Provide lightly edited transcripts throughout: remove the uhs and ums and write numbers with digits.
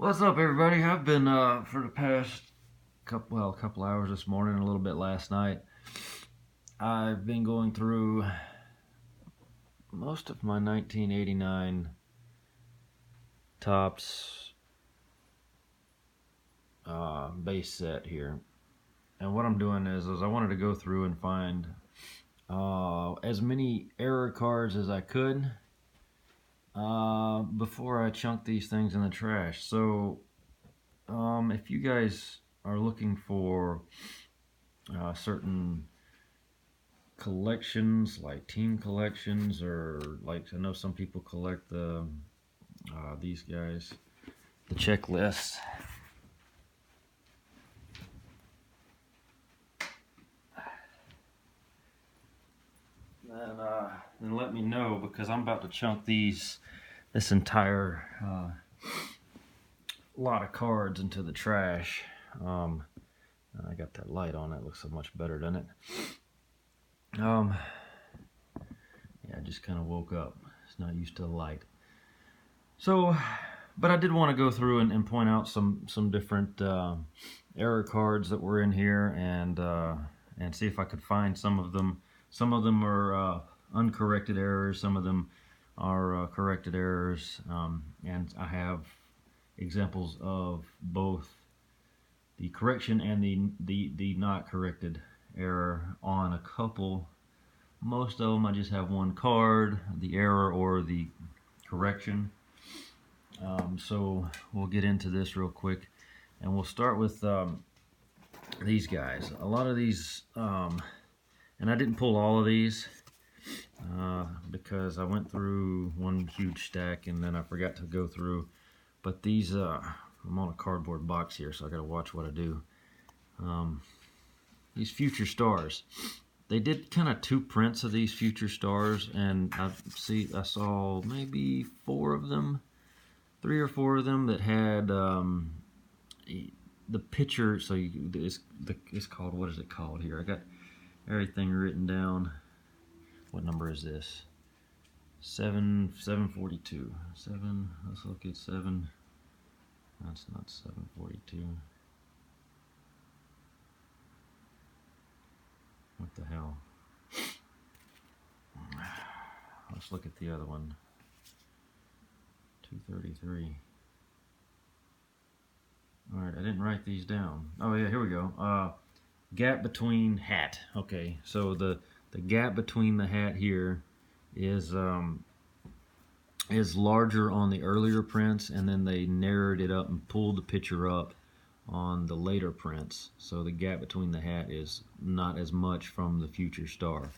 What's up, everybody? I've been for the past couple hours this morning, a little bit last night. I've been going through most of my 1989 Topps base set here, and what I'm doing is I wanted to go through and find as many error cards as I could before I chunk these things in the trash. So if you guys are looking for certain collections, like team collections, or like I know some people collect these guys, the checklist. Then let me know, because I'm about to chunk this entire lot of cards into the trash. I got that light on, it looks so much better, doesn't it? Yeah, I just kind of woke up. It's not used to the light. So, but I did want to go through and point out some different error cards that were in here, and see if I could find some of them. Some of them are uncorrected errors. Some of them are corrected errors, and I have examples of both the correction and the not corrected error on a couple. Most of them I just have one card, the error or the correction. So we'll get into this real quick, and we'll start with these guys. A lot of these, and I didn't pull all of these because I went through one huge stack and then I forgot to go through. But these, I'm on a cardboard box here, so I gotta watch what I do. These future stars. They did kind of two prints of these future stars, and I saw maybe four of them, 3 or 4 of them that had the picture. So it's called, what is it called here? I got everything written down. What number is this? 742. 7. Let's look at 7. That's not 742. What the hell? Let's look at the other one. 233. Alright, I didn't write these down. Oh yeah, here we go. Gap between hat. Okay, so the gap between the hat here is larger on the earlier prints, and then they narrowed it up and pulled the picture up on the later prints, so the gap between the hat is not as much from the future star.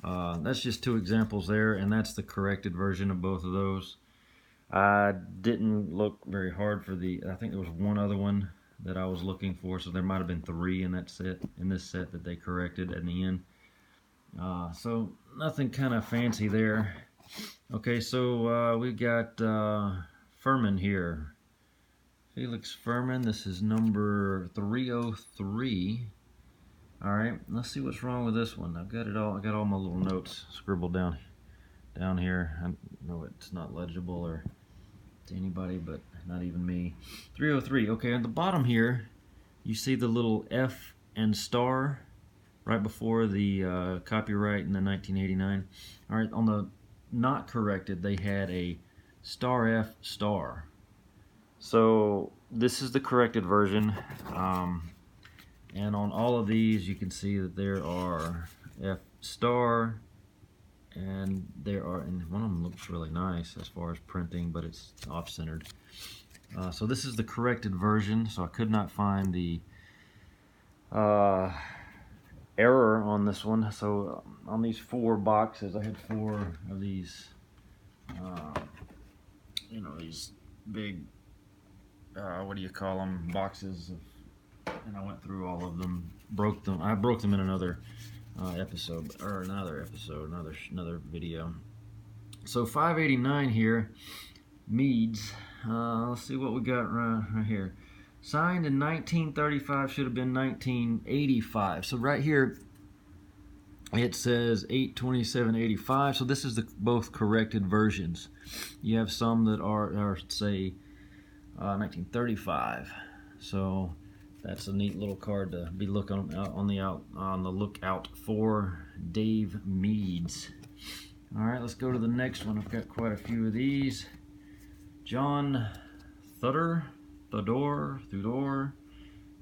That's just 2 examples there, and that's the corrected version of both of those. I didn't look very hard for I think there was one other one that I was looking for, so there might have been 3 in this set that they corrected at the end. So nothing kind of fancy there. Okay, so we got Furman here. Felix Furman, this is number 303. Alright, let's see what's wrong with this one. I've got it all, I got all my little notes scribbled down here. I know it's not legible or to anybody, but not even me. 303, okay, at the bottom here, you see the little F and star right before the copyright in the 1989. Alright, on the not corrected, they had a star F star. So this is the corrected version, and on all of these you can see that there are F star, and one of them looks really nice as far as printing, but it's off-centered. So this is the corrected version, so I could not find the error on this one. So on these 4 boxes, I had 4 of these, these big, what do you call them, boxes and I went through all of them, broke them. I broke them in another another video. So 589 here, Meads. Let's see what we got right here. Signed in 1935, should have been 1985. So right here it says 8/27/85. So this is both corrected versions. You have some that are say 1935. So that's a neat little card to be looking on the lookout for. Dave Meads. All right, let's go to the next one. I've got quite a few of these. John Thudor, I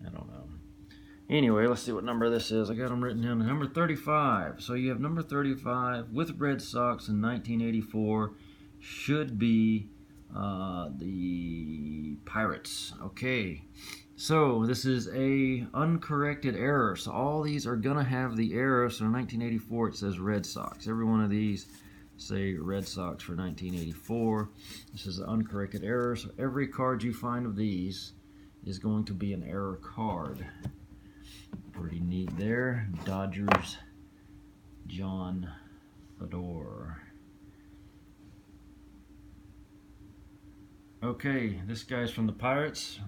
don't know. Anyway, let's see what number this is. I got them written down. Number 35. So you have number 35 with Red Sox in 1984. Should be the Pirates. Okay. So this is a uncorrected error. So all these are gonna have the error. So in 1984 it says Red Sox. Every one of these say Red Sox for 1984. This is an uncorrected error. So every card you find of these is going to be an error card. Pretty neat there. Dodgers, John Thudor. Okay, this guy's from the Pirates.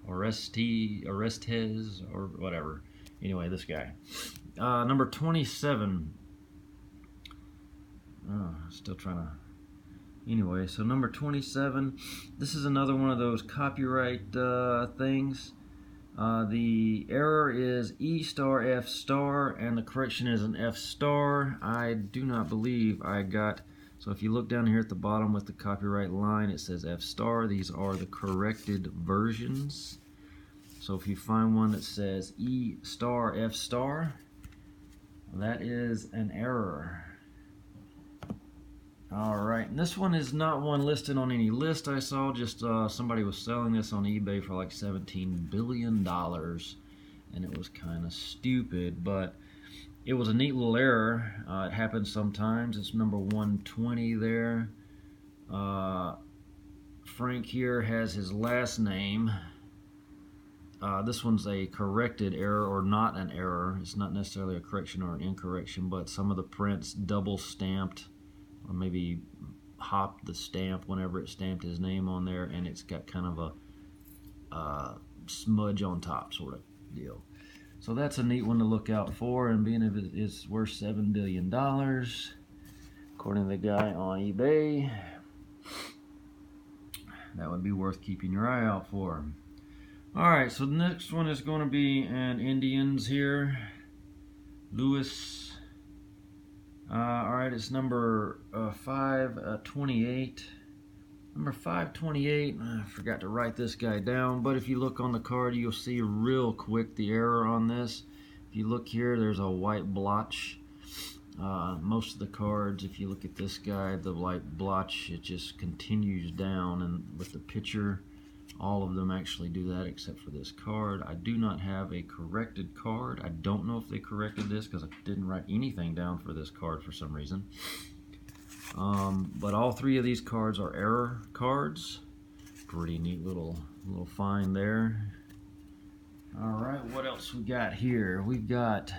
Orestes, or whatever. Anyway, this guy. Number 27. Still trying to... Anyway, so number 27. This is another one of those copyright things. The error is E star F star, and the correction is an F star. I do not believe I got... So if you look down here at the bottom with the copyright line, it says F star. These are the corrected versions. So if you find one that says E star F star, that is an error. Alright, and this one is not one listed on any list I saw, just somebody was selling this on eBay for like $17 billion, and it was kind of stupid, but it was a neat little error. It happens sometimes. It's number 120 there. Frank here has his last name. This one's a corrected error, or not an error. It's not necessarily a correction or an incorrection, but some of the prints double stamped, or maybe hopped the stamp whenever it stamped his name on there, and it's got kind of a smudge on top sort of deal. So that's a neat one to look out for, and being if it is worth $7 billion, according to the guy on eBay, that would be worth keeping your eye out for. Alright, so the next one is going to be an Indians here. Lewis. Alright, it's number 528. Number 528, I forgot to write this guy down, but if you look on the card, you'll see real quick the error on this. If you look here, there's a white blotch. Most of the cards, if you look at this guy, the white blotch, it just continues down, and with the picture, all of them actually do that except for this card. I do not have a corrected card. I don't know if they corrected this because I didn't write anything down for this card for some reason. But all three of these cards are error cards. Pretty neat little find there. Alright, what else we got here? We've got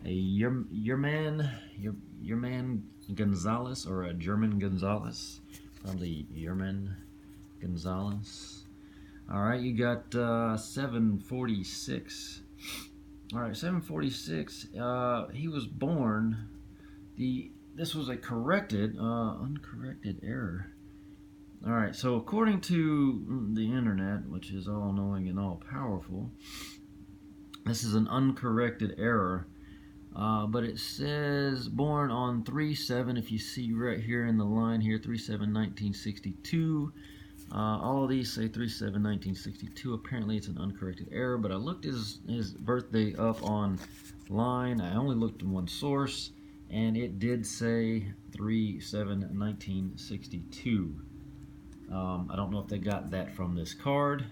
a Yerman Gonzalez, or a German Gonzalez. Probably Yerman Gonzalez. Alright, you got 746. Alright, 746. He was born. This was a uncorrected error. Alright, so according to the internet, which is all knowing and all powerful, this is an uncorrected error. But it says born on 3/7, if you see right here in the line here, 3/7/1962. All of these say 3/7/1962. Apparently it's an uncorrected error, but I looked his birthday up online. I only looked in one source, and it did say 3/7/1962. I don't know if they got that from this card.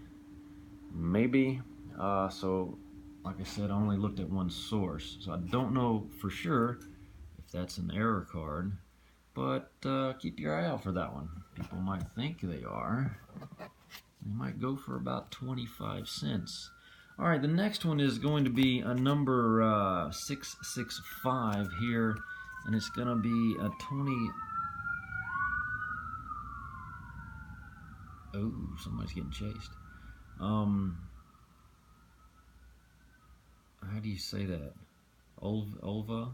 Maybe. So, like I said, I only looked at one source, so I don't know for sure if that's an error card. But keep your eye out for that one. People might think they are. They might go for about 25 cents. Alright, the next one is going to be a number 665 here, and it's going to be a Tony... Oh, somebody's getting chased. How do you say that? Ulva?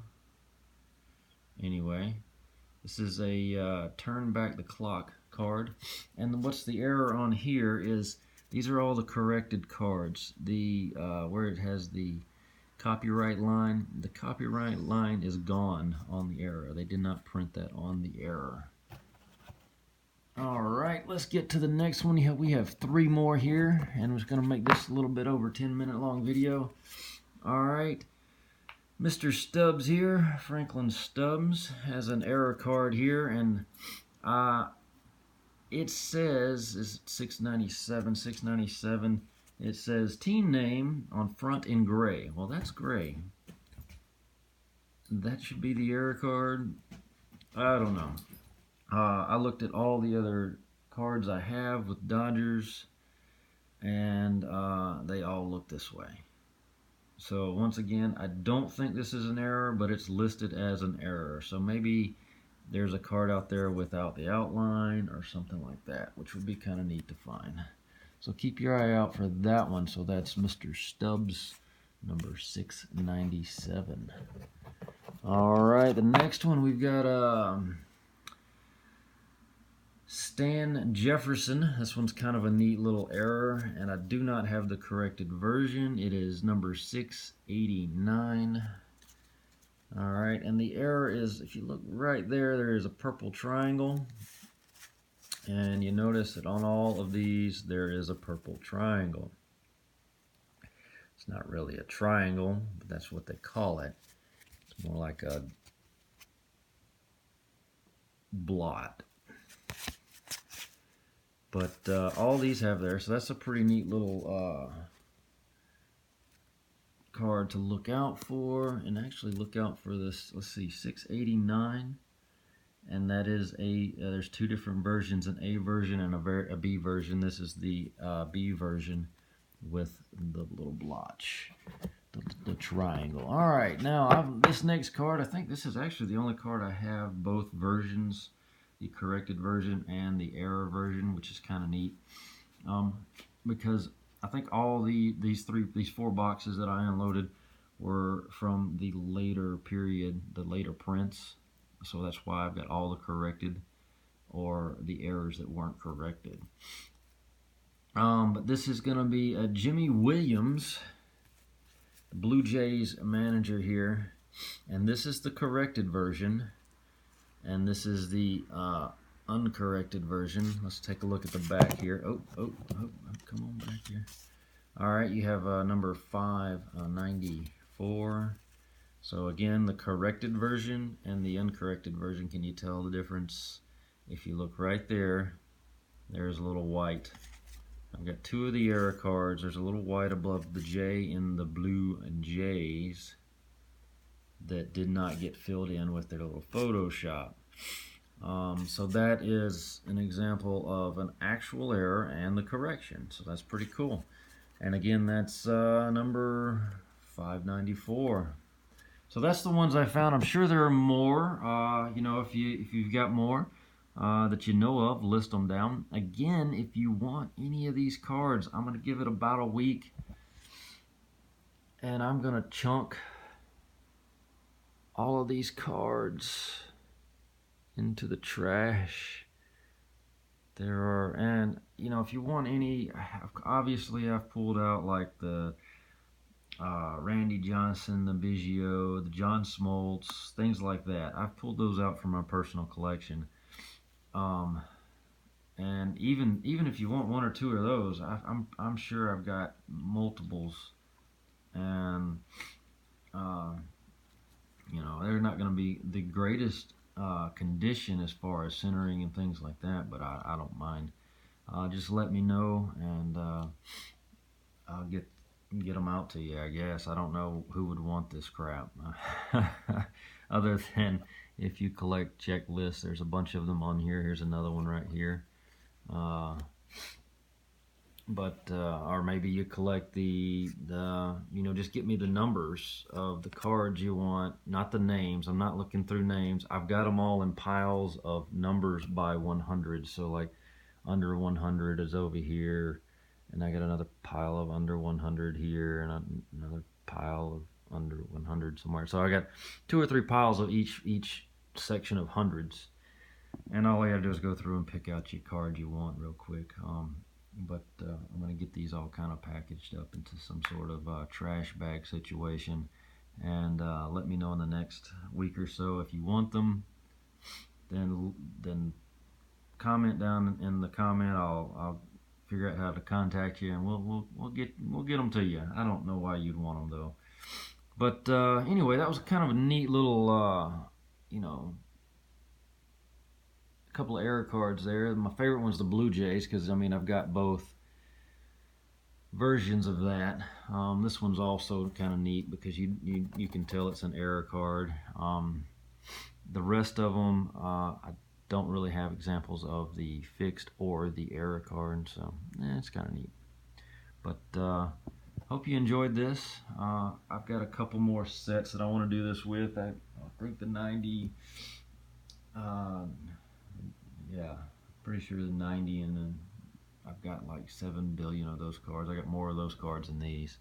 Anyway, this is a turn back the clock card. And what's the error on here is these are all the corrected cards. The where it has the copyright line, the copyright line is gone on the error. They did not print that on the error. All right, let's get to the next one. We have 3 more here, and we're going to make this a little bit over 10-minute long video. All right, Mr. Stubbs here, Franklin Stubbs, has an error card here, and it says, is it 697, it says team name on front in gray. Well, that's gray. That should be the error card. I don't know. I looked at all the other cards I have with Dodgers, and they all look this way. So once again, I don't think this is an error, but it's listed as an error. So maybe there's a card out there without the outline or something like that, which would be kind of neat to find. So keep your eye out for that one. So that's Mr. Stubbs, number 697. All right, the next one we've got Stan Jefferson. This one's kind of a neat little error, and I do not have the corrected version. It is number 689. All right, and the error is, if you look right there, there is a purple triangle, and you notice that on all of these there is a purple triangle. It's not really a triangle, but that's what they call it. It's more like a blot. But all these have there, so that's a pretty neat little card to look out for. And actually look out for this, let's see, 689. And that is there's 2 different versions, an A version and a B version. This is the B version with the little blotch, the triangle. All right, now this next card, I think this is actually the only card I have both versions, the corrected version and the error version, which is kind of neat, because I think all these 4 boxes that I unloaded were from the later period, the later prints. So that's why I've got all the corrected or the errors that weren't corrected. But this is going to be a Jimmy Williams, the Blue Jays manager here, and this is the corrected version. And this is the uncorrected version. Let's take a look at the back here. Oh, come on back here. All right, you have number 594. So again, the corrected version and the uncorrected version. Can you tell the difference? If you look right there, there's a little white. I've got 2 of the error cards. There's a little white above the J in the Blue Jays that did not get filled in with their little Photoshop. So that is an example of an actual error and the correction. So that's pretty cool. And again, that's number 594. So that's the ones I found. I'm sure there are more. You know, if you've got more that you know of, list them down. Again, if you want any of these cards, I'm going to give it about a week, and I'm going to chunk all of these cards into the trash. And you know, if you want any, obviously I've pulled out like the Randy Johnson, the Biggio, the John Smoltz, things like that. I've pulled those out from my personal collection. And even if you want 1 or 2 of those, I'm sure I've got multiples, and you know, they're not going to be the greatest condition as far as centering and things like that, but I don't mind. Just let me know, and I'll get them out to you, I guess. I don't know who would want this crap. Other than if you collect checklists, there's a bunch of them on here. Here's another one right here. Or maybe you collect the you know, just get me the numbers of the cards you want, not the names. I'm not looking through names. I've got them all in piles of numbers by 100. So like under 100 is over here, and I got another pile of under 100 here, and another pile of under 100 somewhere. So I got 2 or 3 piles of each section of hundreds. And all you gotta do is go through and pick out your card you want real quick. But I'm gonna get these all kind of packaged up into some sort of trash bag situation, and let me know in the next week or so if you want them. Then comment down in the comment. I'll figure out how to contact you, and we'll get them to you. I don't know why you'd want them though. But anyway, that was kind of a neat little you know, a couple of error cards there. My favorite one's the Blue Jays, because I mean I've got both versions of that. This one's also kind of neat because you can tell it's an error card. The rest of them I don't really have examples of the fixed or the error card, so it's kind of neat. But hope you enjoyed this. I've got a couple more sets that I want to do this with. I think the 90, yeah, pretty sure the 90, and then I've got like 7 billion of those cards. I got more of those cards than these.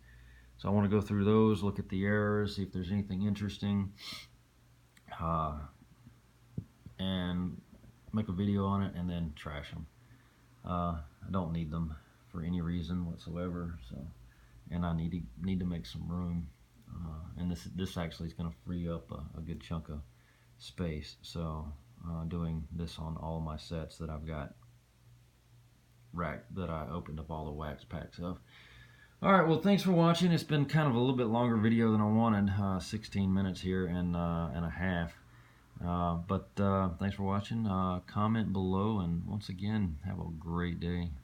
So I want to go through those, look at the errors, see if there's anything interesting, and make a video on it, and then trash them. I don't need them for any reason whatsoever, so, and I need to make some room, and this actually is going to free up a good chunk of space. So doing this on all my sets that I've got that I opened up all the wax packs of. Alright, well, thanks for watching. It's been kind of a little bit longer video than I wanted, 16 minutes here and a half. But thanks for watching. Comment below, and once again, have a great day.